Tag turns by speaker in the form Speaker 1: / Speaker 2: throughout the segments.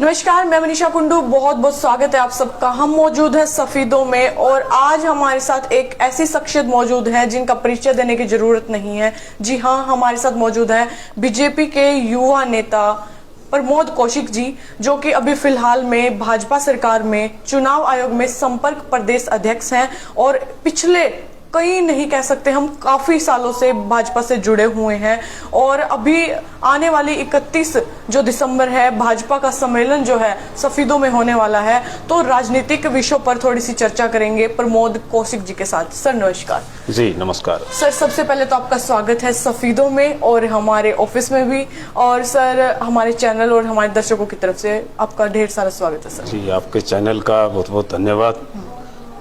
Speaker 1: नमस्कार, मैं मनीषा कुंडू। बहुत बहुत स्वागत है आप सबका। हम मौजूद है सफीदों में और आज हमारे साथ एक ऐसी शख्सियत मौजूद है जिनका परिचय देने की जरूरत नहीं है। जी हाँ, हमारे साथ मौजूद है बीजेपी के युवा नेता प्रमोद कौशिक जी, जो कि अभी फिलहाल में भाजपा सरकार में चुनाव आयोग में संपर्क प्रदेश अध्यक्ष हैं और पिछले कई नहीं कह सकते, हम काफी सालों से भाजपा से जुड़े हुए हैं। और अभी आने वाली 31 जो दिसंबर है, भाजपा का सम्मेलन जो है सफीदों में होने वाला है, तो राजनीतिक विषयों पर थोड़ी सी चर्चा करेंगे प्रमोद कौशिक जी के साथ। सर नमस्कार।
Speaker 2: जी नमस्कार
Speaker 1: सर। सबसे पहले तो आपका स्वागत है सफीदों में और हमारे ऑफिस में भी। और सर, हमारे चैनल और हमारे दर्शकों की तरफ से आपका ढेर सारा स्वागत है सर।
Speaker 2: जी, आपके चैनल का बहुत बहुत धन्यवाद।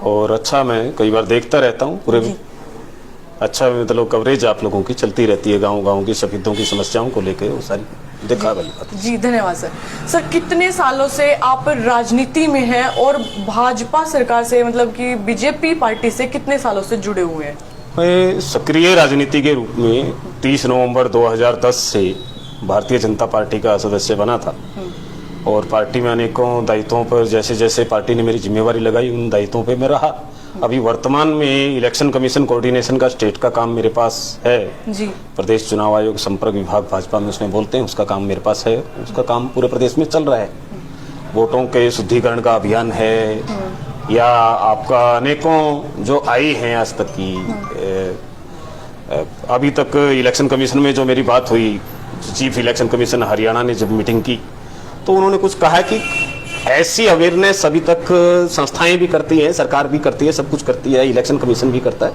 Speaker 2: और अच्छा, मैं कई बार देखता रहता हूँ, पूरे अच्छा मतलब कवरेज आप लोगों की चलती रहती है, गांव-गांव की सफीदों की समस्याओं को लेकर, वो सारी देखा वाली बात।
Speaker 1: जी धन्यवाद सर। सर, कितने सालों से आप राजनीति में हैं और भाजपा सरकार से मतलब कि बीजेपी पार्टी से कितने सालों से जुड़े हुए हैं?
Speaker 2: मैं सक्रिय राजनीति के रूप में 30 नवंबर 2010 से भारतीय जनता पार्टी का सदस्य बना था और पार्टी में अनेकों दायित्वों पर जैसे जैसे पार्टी ने मेरी जिम्मेवारी लगाई, उन दायित्वों पे मैं रहा। अभी वर्तमान में इलेक्शन कमीशन कोऑर्डिनेशन का स्टेट का काम मेरे पास है
Speaker 1: जी।
Speaker 2: प्रदेश चुनाव आयोग संपर्क विभाग भाजपा में उसमें बोलते हैं, उसका काम मेरे पास है। उसका काम पूरे प्रदेश में चल रहा है। वोटों के शुद्धिकरण का अभियान है या आपका अनेकों जो आई हैं आज तक की, अभी तक इलेक्शन कमीशन में जो मेरी बात हुई, चीफ इलेक्शन कमीशन हरियाणा ने जब मीटिंग की तो उन्होंने कुछ कहा कि ऐसी अवेयरनेस अभी तक संस्थाएं भी करती हैं, सरकार भी करती है, सब कुछ करती है, इलेक्शन कमीशन भी करता है,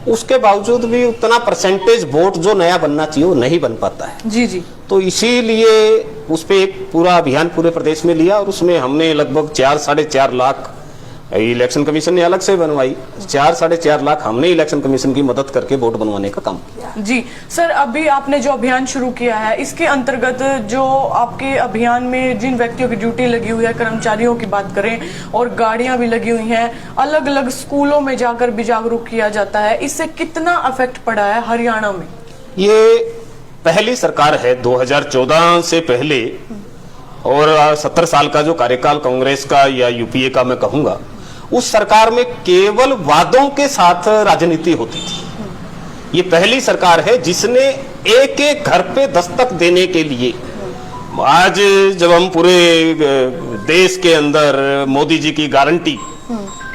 Speaker 2: उसके बावजूद भी उतना परसेंटेज वोट जो नया बनना चाहिए वो नहीं बन पाता है।
Speaker 1: जी जी। तो
Speaker 2: इसीलिए उस पे एक पूरा अभियान पूरे प्रदेश में लिया और उसमें हमने लगभग 4-4.5 लाख, इलेक्शन कमीशन ने अलग से बनवाई, 4-4.5 लाख हमने इलेक्शन कमीशन की मदद करके वोट बनवाने का काम किया।
Speaker 1: जी सर, अभी आपने जो अभियान शुरू किया है, इसके अंतर्गत जो आपके अभियान में जिन व्यक्तियों की ड्यूटी लगी हुई है, कर्मचारियों की बात करें, और गाड़ियां भी लगी हुई हैं, अलग अलग स्कूलों में जाकर भी जागरूक किया जाता है, इससे कितना इफेक्ट पड़ा है हरियाणा में?
Speaker 2: ये पहली सरकार है 2014 से पहले, और 70 साल का जो कार्यकाल कांग्रेस का या यूपीए का मैं कहूंगा, उस सरकार में केवल वादों के साथ राजनीति होती थी। ये पहली सरकार है जिसने एक एक घर पे दस्तक देने के लिए, आज जब हम पूरे देश के अंदर मोदी जी की गारंटी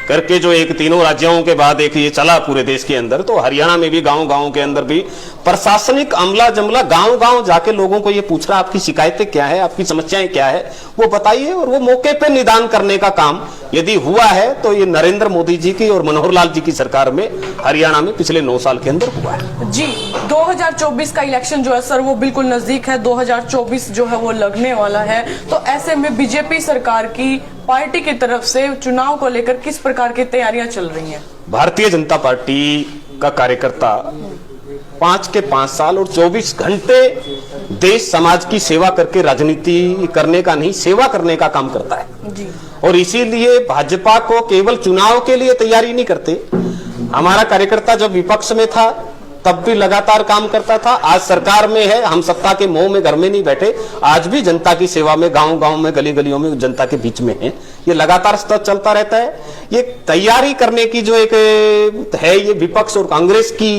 Speaker 2: करके जो एक तीनों राज्यों के बाद एक ये चला पूरे देश के अंदर, तो हरियाणा में भी गांव-गांव के अंदर भी प्रशासनिक अमला जमला गांव-गांव जाके लोगों को ये पूछ रहा आपकी शिकायतें क्या है, आपकी समस्याएं क्या है, वो बताइए, और वो मौके पे निदान करने का काम यदि हुआ है तो ये नरेंद्र मोदी जी की और मनोहर लाल जी की सरकार में हरियाणा में पिछले 9 साल के अंदर हुआ है।
Speaker 1: जी, 2024 का इलेक्शन जो है सर वो बिल्कुल नजदीक है, 2024 जो है वो लगने वाला है, तो ऐसे में बीजेपी सरकार की पार्टी की तरफ से चुनाव को लेकर किस प्रकार की तैयारियां चल रही हैं?
Speaker 2: भारतीय जनता पार्टी का कार्यकर्ता 5 के 5 साल और 24 घंटे देश समाज की सेवा करके राजनीति करने का नहीं, सेवा करने का काम करता है
Speaker 1: जी।
Speaker 2: और इसीलिए भाजपा को केवल चुनाव के लिए तैयारी नहीं करते। हमारा कार्यकर्ता जब विपक्ष में था तब भी लगातार काम करता था, आज सरकार में है, हम सत्ता के मोह में घर में नहीं बैठे, आज भी जनता की सेवा में गांव-गांव में, गली-गलियों में, जनता के बीच में है। ये लगातार सतत चलता रहता है। ये तैयारी करने की जो एक है, ये विपक्ष और कांग्रेस की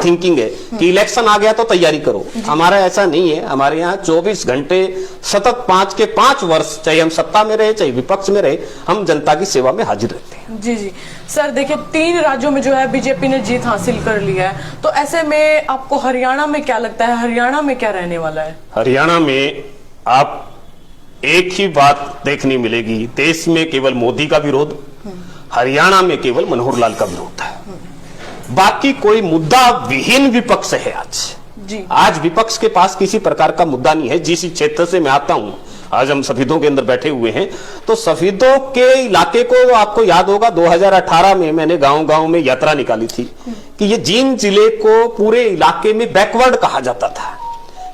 Speaker 2: थिंकिंग है कि इलेक्शन आ गया तो तैयारी करो। हमारा ऐसा नहीं है। हमारे यहाँ 24 घंटे सतत 5 के 5 वर्ष, चाहे हम सत्ता में रहे चाहे विपक्ष में रहे, हम जनता की सेवा में हाजिर रहते हैं।
Speaker 1: जी जी। सर देखिए, 3 राज्यों में जो है बीजेपी ने जीत हासिल कर ली है, तो ऐसे में आपको हरियाणा में क्या लगता है, हरियाणा में क्या रहने वाला है? हरियाणा
Speaker 2: में आप एक ही बात देखने मिलेगी, देश में केवल मोदी का विरोध, हरियाणा में केवल मनोहर लाल का विरोध है। बाकी कोई मुद्दा विहीन विपक्ष है आज
Speaker 1: जी।
Speaker 2: आज विपक्ष के पास किसी प्रकार का मुद्दा नहीं है। जिस क्षेत्र से मैं आता हूं, आज हम सफीदों के अंदर बैठे हुए हैं, तो सफीदों के इलाके को आपको याद होगा 2018 में मैंने गांव-गांव में यात्रा निकाली थी कि ये जींद जिले को पूरे इलाके में बैकवर्ड कहा जाता था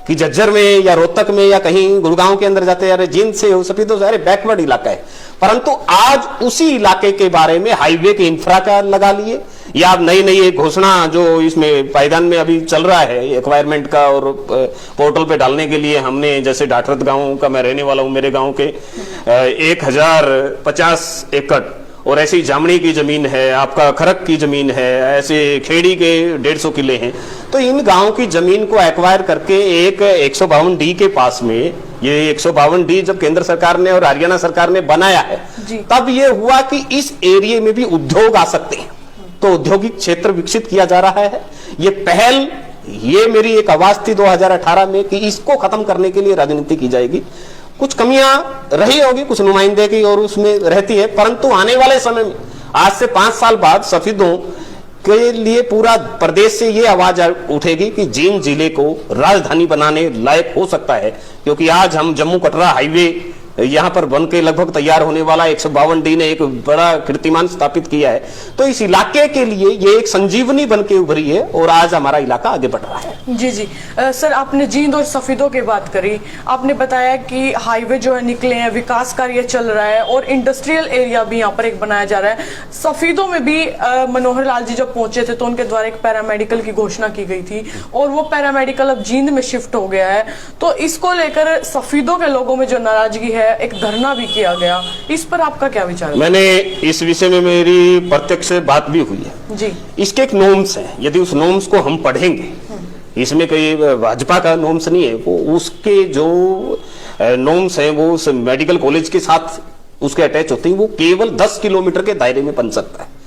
Speaker 2: कि झज्जर में या रोहतक में या कहीं गुड़गांव के अंदर जाते यार जींद से हो, सफीदों से, अरे बैकवर्ड इलाका है। परंतु आज उसी इलाके के बारे में हाईवे के इंफ्रा का लगा लिए, या अब नई नई एक घोषणा जो इसमें पायदान में अभी चल रहा है एक्वायरमेंट का और पोर्टल पे डालने के लिए हमने, जैसे डाठरत गांव का मैं रहने वाला हूं, मेरे गांव के 1050 एकड़ और ऐसी जामनी की जमीन है, आपका खरक की जमीन है, ऐसे खेड़ी के 150 किले हैं। तो इन गांव की जमीन को एक्वायर करके एक 152D के पास में, ये 152D जब केंद्र सरकार ने और हरियाणा सरकार ने बनाया है, तब ये हुआ कि इस एरिया में भी उद्योग आ सकते हैं, तो औद्योगिक क्षेत्र विकसित किया जा रहा है। ये पहल, ये मेरी एक आवाज थी 2018 में कि इसको खत्म करने के लिए राजनीति की जाएगी। कुछ कमियां रही होगी कुछ नुमाइंदे की और उसमें रहती है, परंतु आने वाले समय में आज से 5 साल बाद सफेदों के लिए पूरा प्रदेश से ये आवाज उठेगी कि जींद जिले को राजधानी बनाने लायक हो सकता है, क्योंकि आज हम जम्मू कटरा हाईवे यहां पर बन के लगभग तैयार होने वाला 152D ने एक बड़ा कीर्तिमान स्थापित किया है। तो इस इलाके के लिए ये एक संजीवनी बन के उभरी है और आज हमारा इलाका आगे बढ़ रहा है।
Speaker 1: जी जी सर, आपने जींद और सफीदों की बात करी, आपने बताया कि हाईवे जो है निकले हैं, विकास कार्य चल रहा है और इंडस्ट्रियल एरिया भी यहाँ पर एक बनाया जा रहा है। सफीदों में भी मनोहर लाल जी जब पहुंचे थे तो उनके द्वारा एक पैरामेडिकल की घोषणा की गई थी और वो पैरामेडिकल अब जींद में शिफ्ट हो गया है। तो इसको लेकर सफीदों के लोगों में जो नाराजगी है, एक धरना भी किया गया, इस पर आपका क्या विचार है?
Speaker 2: मैंने इस विषय में मेरी प्रत्यक्ष बात भी हुई है
Speaker 1: जी।
Speaker 2: इसके एक नॉर्म्स है, यदि उस नॉर्म्स को हम पढ़ेंगे, इसमें कोई भाजपा का नॉर्म्स नहीं है, वो उसके जो नॉर्म्स हैं वो उस मेडिकल कॉलेज के साथ उसके अटैच होते हैं, वो केवल 10 किलोमीटर के दायरे में बन सकता है।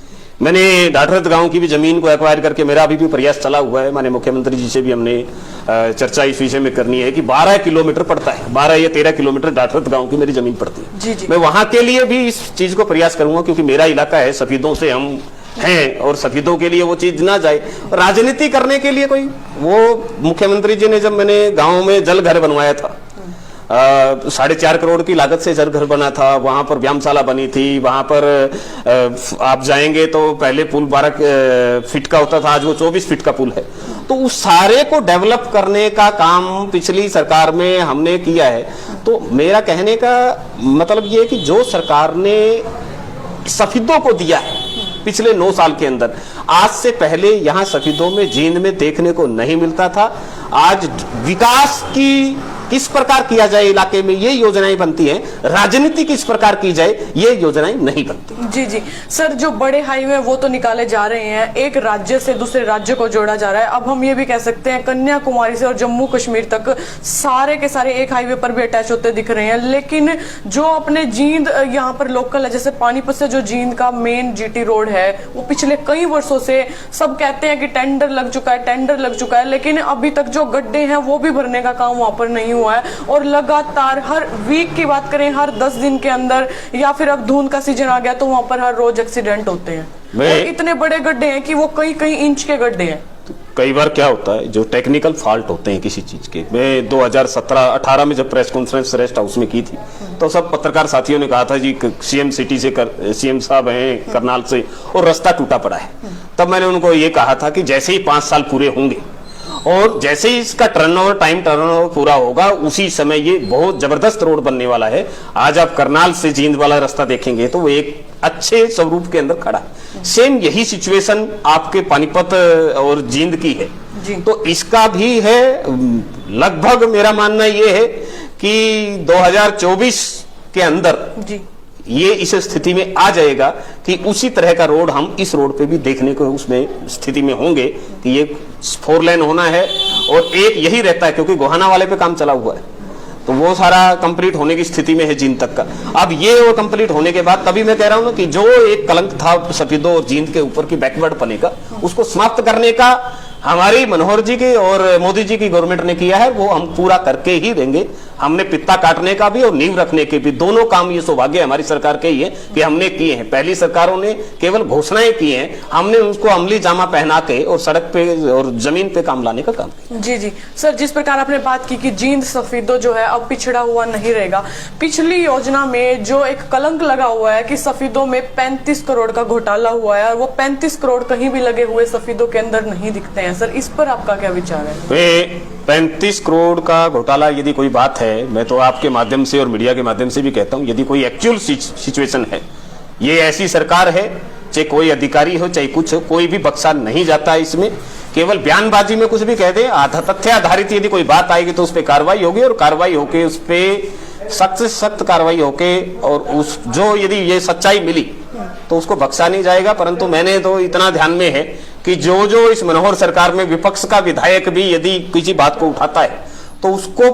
Speaker 2: मैंने डाठरत गांव की भी जमीन को एक्वायर करके मेरा अभी भी प्रयास चला हुआ है, माननीय मुख्यमंत्री जी से भी हमने चर्चा इस विषय में करनी है कि 12 किलोमीटर पड़ता है, 12 या 13 किलोमीटर डाठरत गांव की मेरी जमीन पड़ती है।
Speaker 1: जी जी।
Speaker 2: मैं वहां के लिए भी इस चीज को प्रयास करूंगा, क्योंकि मेरा इलाका है, सफेदों से हम हैं और सफेदों के लिए वो चीज ना जाए। राजनीति करने के लिए कोई, वो मुख्यमंत्री जी ने जब मैंने गाँव में जल घर बनवाया था, 4.5 करोड़ की लागत से जल घर बना था, वहां पर व्यायामशाला बनी थी, वहां पर आप जाएंगे तो पहले पुल 12 फीट का होता था, आज वो 24 फीट का पुल है। तो उस सारे को डेवलप करने का काम पिछली सरकार में हमने किया है। तो मेरा कहने का मतलब ये है कि जो सरकार ने सफेदों को दिया है पिछले 9 साल के अंदर, आज से पहले यहाँ सफेदों में जींद में देखने को नहीं मिलता था। आज विकास की किस प्रकार किया जाए इलाके में ये योजनाएं बनती हैं, राजनीति किस प्रकार की जाए ये योजनाएं नहीं बनती।
Speaker 1: जी जी सर, जो बड़े हाईवे वो तो निकाले जा रहे हैं, एक राज्य से दूसरे राज्य को जोड़ा जा रहा है। अब हम ये भी कह सकते हैं कन्याकुमारी से और जम्मू कश्मीर तक सारे के सारे एक हाईवे पर भी अटैच होते दिख रहे हैं। लेकिन जो अपने जींद यहाँ पर लोकल है, जैसे पानीपत से जो जींद का मेन जीटी रोड है, वो पिछले कई वर्षों से सब कहते हैं कि टेंडर लग चुका है, टेंडर लग चुका है, लेकिन अभी तक जो गड्ढे हैं वो भी भरने का काम वहां पर नहीं हुआ है। और लगातार हर वीक की बात करें, हर 10 दिन के अंदर, या फिर अब धुंध का सीजन आ गया तो वहां पर हर रोज एक्सीडेंट होते हैं। और इतने बड़े गड्ढे हैं कि वो कई इंच के गड्ढे हैं।
Speaker 2: कई बार क्या होता है, जो टेक्निकल फॉल्ट होते हैं किसी चीज के, मैं 2017-18 में जब प्रेस कॉन्फ्रेंस रेस्ट हाउस में की थी तो सब पत्रकार साथियों ने कहा था जी सीएम सिटी से सीएम साहब हैं करनाल से और रास्ता टूटा पड़ा है। तब मैंने उनको ये कहा था कि जैसे ही 5 साल पूरे होंगे और जैसे ही इसका टर्नओवर पूरा होगा, उसी समय ये बहुत जबरदस्त रोड बनने वाला है। आज आप करनाल से जींद वाला रास्ता देखेंगे तो वो एक अच्छे स्वरूप के अंदर खड़ा है। सेम यही सिचुएशन आपके पानीपत और जींद की है जी। तो इसका भी है, लगभग मेरा मानना ये है कि 2024 के अंदर जी ये इस स्थिति में आ जाएगा कि उसी तरह का रोड हम इस रोड पे भी देखने को उसमें स्थिति में होंगे कि ये 4 लेन होना है। और एक यही रहता है क्योंकि गोहाना वाले पे काम चला हुआ है, तो वो सारा कंप्लीट होने की स्थिति में है जींद तक का। अब ये वो कंप्लीट होने के बाद, तभी मैं कह रहा हूं ना कि जो एक कलंक था सफेदों और जींद के ऊपर की बैकवर्ड पने का, उसको समाप्त करने का हमारी मनोहर जी की और मोदी जी की गवर्नमेंट ने किया है, वो हम पूरा करके ही देंगे। हमने पित्ता काटने का भी और नींव रखने के भी दोनों काम, ये सौभाग्य हमारी सरकार के ही है कि हमने किए हैं। पहली सरकारों ने केवल घोषणाएं की हैं, हमने उसको अमली जामा पहना के और सड़क पे और जमीन पे काम लाने का काम किया।
Speaker 1: जी जी सर, जिस प्रकार आपने बात की कि जींद सफेदों जो है अब पिछड़ा हुआ नहीं रहेगा, पिछली योजना में जो एक कलंक लगा हुआ है कि सफेदों में 35 करोड़ का घोटाला हुआ है और वो 35 करोड़ कहीं भी लगे हुए सफेदों के अंदर नहीं दिखते हैं। सर, इस पर आपका क्या विचार है?
Speaker 2: 35 करोड़ का घोटाला यदि कोई बात है, मैं तो आपके माध्यम से और मीडिया के माध्यम से भी कहता हूं, यदि कोई एक्चुअल सिचुएशन है, ये ऐसी सरकार है चाहे कोई अधिकारी हो चाहे कुछ हो, कोई भी बख्शा नहीं जाता इसमें। केवल बयानबाजी में कुछ भी कह दे, तथ्य आधारित यदि कोई बात आएगी तो उस पर कार्रवाई होगी, और कार्रवाई होके उस पर सख्त से सख्त कार्रवाई होके, और उस जो यदि ये सच्चाई मिली तो उसको बख्शा नहीं जाएगा। परंतु मैंने तो इतना ध्यान में है कि जो जो इस मनोहर सरकार में विपक्ष का विधायक भी यदि किसी बात को उठाता है तो उसको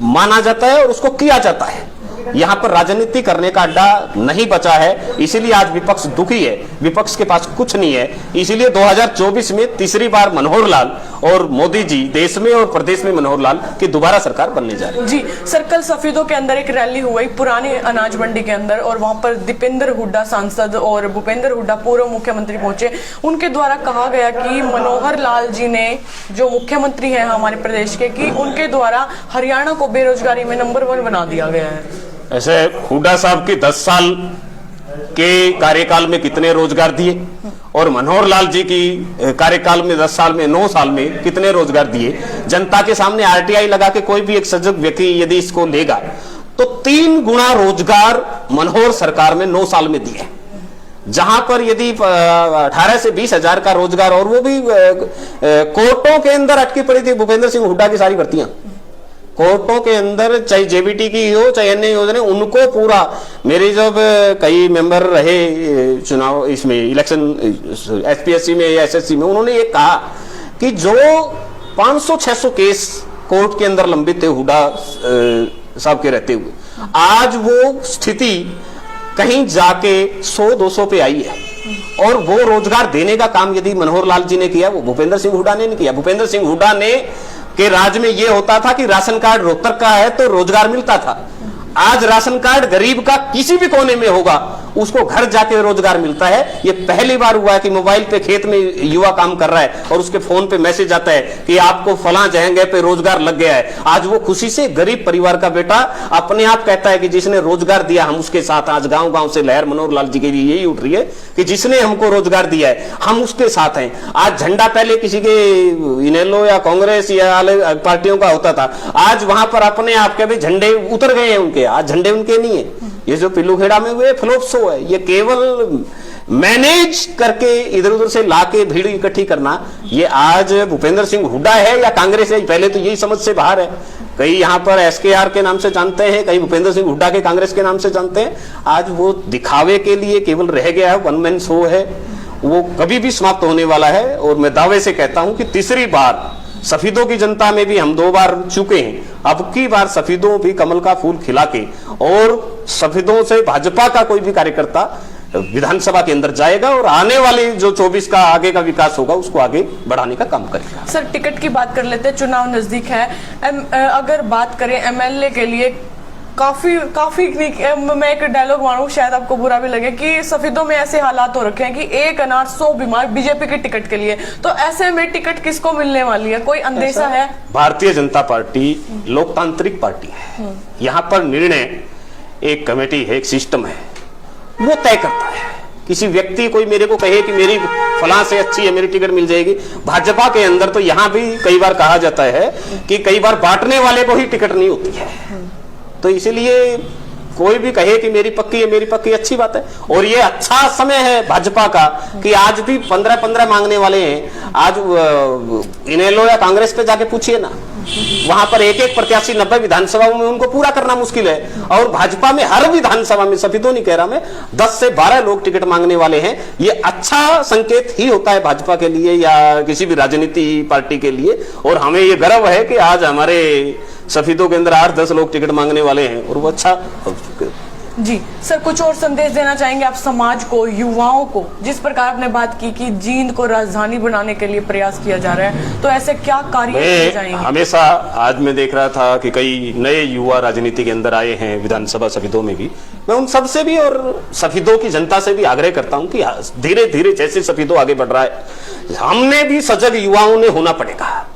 Speaker 2: माना जाता है और उसको किया जाता है। यहाँ पर राजनीति करने का अड्डा नहीं बचा है, इसीलिए आज विपक्ष दुखी है, विपक्ष के पास कुछ नहीं है। इसीलिए 2024 में तीसरी बार मनोहर लाल और मोदी जी देश में और प्रदेश में मनोहर लाल की दोबारा सरकार बनने जा रही है।
Speaker 1: जी सर, कल सफीदों के अंदर एक रैली हुई पुरानी अनाज मंडी के अंदर, और वहां पर दीपेंद्र हुड्डा सांसद और भूपेंद्र हुड्डा पूर्व मुख्यमंत्री पहुंचे। उनके द्वारा कहा गया कि मनोहर लाल जी ने, जो मुख्यमंत्री है हमारे प्रदेश के, कि उनके द्वारा हरियाणा को बेरोजगारी में नंबर 1 बना दिया गया है।
Speaker 2: ऐसे हुड्डा साहब की 10 साल के कार्यकाल में कितने रोजगार दिए, और मनोहर लाल जी की कार्यकाल में 10 साल में 9 साल में कितने रोजगार दिए। जनता के सामने आरटीआई लगा के कोई भी एक सजग व्यक्ति यदि इसको लेगा तो 3 गुना रोजगार मनोहर सरकार में 9 साल में दिए। जहां पर यदि 18 से 20 हजार का रोजगार, और वो भी कोर्टों के अंदर अटकी पड़ी थी भूपेंद्र सिंह हुड्डा की सारी भर्तियां कोर्टों के अंदर, चाहे जेबीटी की हो चाहे अन्य योजना, उनको पूरा, मेरे जब कई मेंबर रहे चुनाव इसमें इलेक्शन एसपीएससी में या एसएससी में, उन्होंने ये कहा कि जो 500-600 केस कोर्ट के अंदर लंबित थे हुड्डा साहब के रहते हुए, आज वो स्थिति कहीं जाके 100-200 पे आई है। और वो रोजगार देने का काम यदि मनोहर लाल जी ने किया, वो भूपेंद्र सिंह हुड्डा ने नहीं किया। भूपेंद्र सिंह हुड्डा ने के राज में ये होता था कि राशन कार्ड रोहतक का है तो रोजगार मिलता था। आज राशन कार्ड गरीब का किसी भी कोने में होगा, उसको घर जाके रोजगार मिलता है। ये पहली बार हुआ है कि मोबाइल पे खेत में युवा काम कर रहा है और उसके फोन पे मैसेज आता है कि आपको फलां जगह पे रोजगार लग गया है। आज वो खुशी से, गरीब परिवार का बेटा अपने आप कहता है कि जिसने रोजगार दिया हम उसके साथ। आज गांव गांव से लहर मनोहर लाल जी के लिए यही उठ रही है कि जिसने हमको रोजगार दिया है हम उसके साथ हैं। आज झंडा पहले किसी के इनेलो या कांग्रेस या अलग पार्टियों का होता था, आज वहां पर अपने आप के भी झंडे उतर गए हैं उनके। आज झंडे उनके नहीं है। ये जो पिल्लूखेड़ा में हुए फ्लोप शो है, ये केवल मैनेज करके इधर उधर से लाके भीड़ इकट्ठी करना, ये आज भूपेंद्र सिंह हुड्डा है या कांग्रेस है, पहले तो यही समझ से बाहर है। कई यहाँ पर एसकेआर के नाम से जानते हैं, कई भूपेंद्र सिंह हुड्डा के कांग्रेस के नाम से जानते हैं। आज वो दिखावे के लिए केवल रह गया है, वन मैन शो है, वो कभी भी समाप्त होने वाला है। और मैं दावे से कहता हूं कि तीसरी बार सफीदों की जनता में भी हम 2 बार चुके हैं, अब की बार सफीदों भी कमल का फूल खिला के, और सफीदों से भाजपा का कोई भी कार्यकर्ता विधानसभा के अंदर जाएगा और आने वाले जो 24 का आगे का विकास होगा उसको आगे बढ़ाने का काम करेगा।
Speaker 1: सर, टिकट की बात कर लेते हैं, चुनाव नजदीक है। अगर बात करें एमएलए के लिए, काफी मैं एक डायलॉग मारूं, शायद आपको बुरा भी लगे, कि सफीदों में ऐसे हालात हो रखे हैं कि एक अनार 100 बीमार बीजेपी के टिकट के लिए। तो ऐसे में टिकट किसको मिलने वाली है, कोई अंदेशा है?
Speaker 2: भारतीय जनता पार्टी लोकतांत्रिक पार्टी है। यहाँ पर निर्णय एक कमेटी है, एक सिस्टम है, वो तय करता है। किसी व्यक्ति कोई मेरे को कहे कि मेरी फलां से अच्छी है, मेरी टिकट मिल जाएगी। भाजपा के अंदर तो यहाँ भी कई बार कहा जाता है कि कई बार बांटने वाले को ही टिकट नहीं होती है। तो इसीलिए कोई भी कहे कि मेरी पक्की है, मेरी पक्की, अच्छी बात है। और ये अच्छा समय है भाजपा का कि आज भी 15-15 मांगने वाले हैं। आज इनेलो या कांग्रेस पे जाके पूछिए ना, वहां पर एक प्रत्याशी 90 विधानसभाओं में उनको पूरा करना मुश्किल है। और भाजपा में हर विधानसभा में, सभी तो नहीं कह रहा मैं, 10 से 12 लोग टिकट मांगने वाले हैं। ये अच्छा संकेत ही होता है भाजपा के लिए या किसी भी राजनीति पार्टी के लिए। और हमें ये गर्व है कि आज हमारे सफीदों के अंदर 8-10 लोग टिकट मांगने वाले हैं और वो अच्छा।
Speaker 1: जी सर, कुछ और संदेश देना चाहेंगे आप समाज को, युवाओं को? जिस प्रकार आपने बात की कि जींद को राजधानी बनाने के लिए प्रयास किया जा रहा है, तो ऐसे क्या कार्य किए जाएंगे?
Speaker 2: हमेशा आज मैं देख रहा था कि कई नए युवा राजनीति के अंदर आए हैं विधानसभा सफीदों में भी। मैं उन सबसे भी और सफीदों की जनता से भी आग्रह करता हूं कि धीरे धीरे जैसे सफीदों आगे बढ़ रहा है, हमने भी सजग युवाओं ने होना पड़ेगा।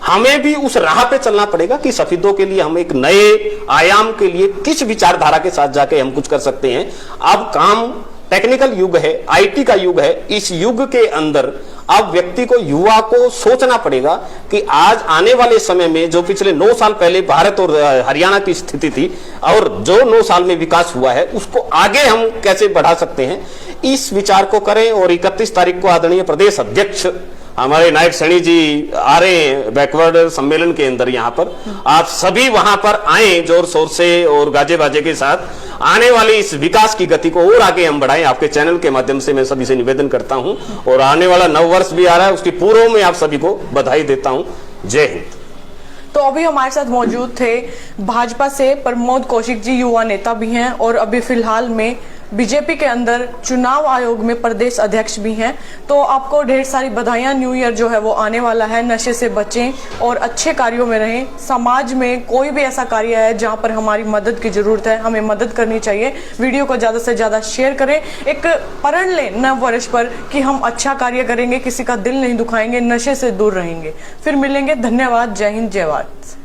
Speaker 2: हमें भी उस राह पे चलना पड़ेगा कि सफीदों के लिए हम एक नए आयाम के लिए किस विचारधारा के साथ जाके हम कुछ कर सकते हैं। अब काम टेक्निकल युग है, आईटी का युग है। इस युग के अंदर अब व्यक्ति को, युवा को सोचना पड़ेगा कि आज आने वाले समय में जो पिछले 9 साल पहले भारत और हरियाणा की स्थिति थी और जो 9 साल में विकास हुआ है उसको आगे हम कैसे बढ़ा सकते हैं, इस विचार को करें। और 31 तारीख को आदरणीय प्रदेश अध्यक्ष हमारे नायक सैनी जी आ रहे हैं बैकवर्ड सम्मेलन के अंदर, यहाँ पर आप सभी वहां पर आए जोर शोर से और गाजे बाजे के साथ। आने वाली इस विकास की गति को और आगे हम बढ़ाएं, आपके चैनल के माध्यम से मैं सभी से निवेदन करता हूं। और आने वाला नव वर्ष भी आ रहा है, उसकी पूर्व में आप सभी को बधाई देता हूं। जय हिंद।
Speaker 1: तो अभी हमारे साथ मौजूद थे भाजपा से प्रमोद कौशिक जी, युवा नेता भी हैं और अभी फिलहाल में बीजेपी के अंदर चुनाव आयोग में प्रदेश अध्यक्ष भी हैं। तो आपको ढेर सारी बधाइयां। न्यू ईयर जो है वो आने वाला है, नशे से बचें और अच्छे कार्यों में रहें। समाज में कोई भी ऐसा कार्य है जहां पर हमारी मदद की जरूरत है, हमें मदद करनी चाहिए। वीडियो को ज्यादा से ज्यादा शेयर करें, एक प्रण लें नव वर्ष पर कि हम अच्छा कार्य करेंगे, किसी का दिल नहीं दुखाएंगे, नशे से दूर रहेंगे। फिर मिलेंगे। धन्यवाद। जय हिंद, जय भारत।